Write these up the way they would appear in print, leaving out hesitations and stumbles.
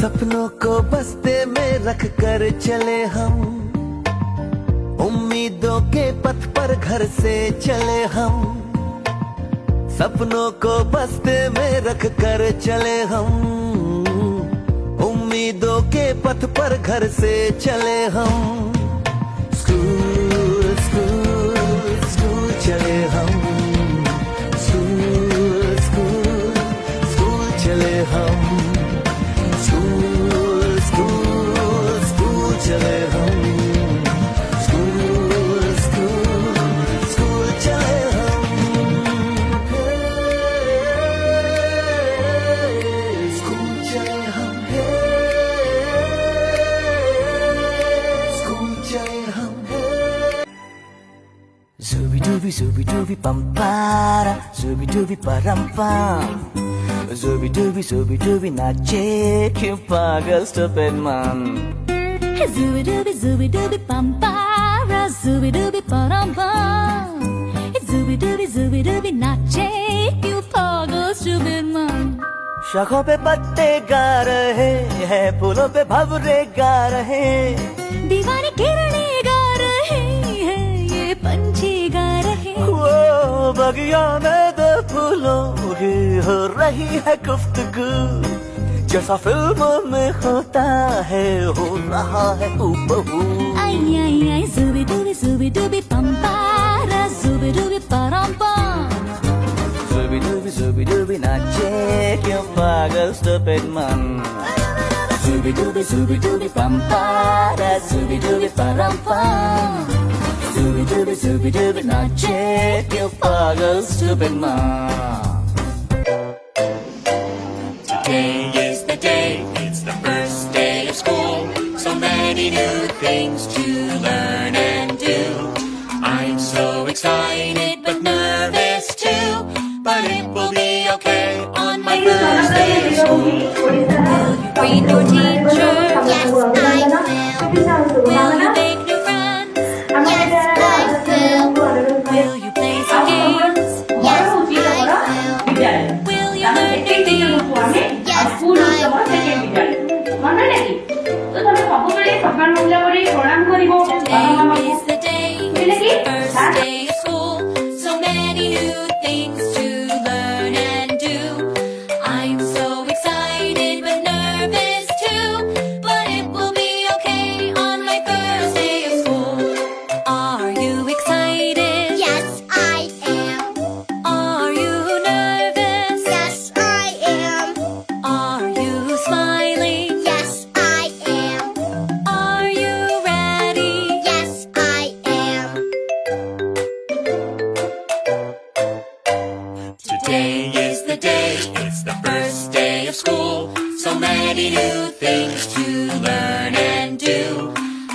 सपनों को बस्ते में रख कर चले हम, उम्मीदों के पथ पर घर से चले हम। सपनों को बस्ते में रख कर चले हम, उम्मीदों के पथ पर घर से चले हम। स्कूल स्कूल स्कूल चले हम, स्कूल स्कूल स्कूल चले हम, स्कूल स्कूल स्कूल चले हम, स्कूल स्कूल स्कूल चले हम। स्कूल चले हम, स्कूल चले हम। Zooby dooby zooby dooby pam para, zooby dooby param pam, zooby dooby nache क्यों पागल stupid man। Zooby dooby pam para, zooby dooby param pam, zooby dooby nache क्यों पागल stupid man। शाखों पे पत्ते गा रहे हैं, फूलों पे भंवरे गा रहे, दीवाने किरणें गा रहे हैं, ये पंछी गा रहे। वो बगिया में दो फूलों की हो रही है गुफ्तगू, जैसा फिल्मों में होता है हो रहा है हूबहू। आई आई आई zooby dooby pam para, zooby dooby param pam, Zooby dooby nache क्यों पागल stupid man। Zooby dooby pam para, zooby dooby param pam, zooby dooby nache क्यों पागल stupid man। Today is the day, it's the first day of school. So many new things to learn and do. I'm so excited but nervous too. But it will be okay on my first day of school. will you greet your teacher? Yes, I will. Will you make new friends? Yes, I will. Will you play some games? Yes, I will. Will you learn new things? Yes, I will. Today is the day, it's the first day of school. So many new things to learn and do. I'm so excited but nervous too. But it will be okay on my first day of school. Are you excited? Yes, I am. Are you nervous? Yes, I am. Are you smiling? Yes, I am. Are you ready? Yes, I am. Today is the day, it's the first day of school. So many new things to learn and do.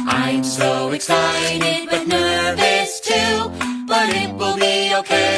I'm so excited but nervous too. But it will be okay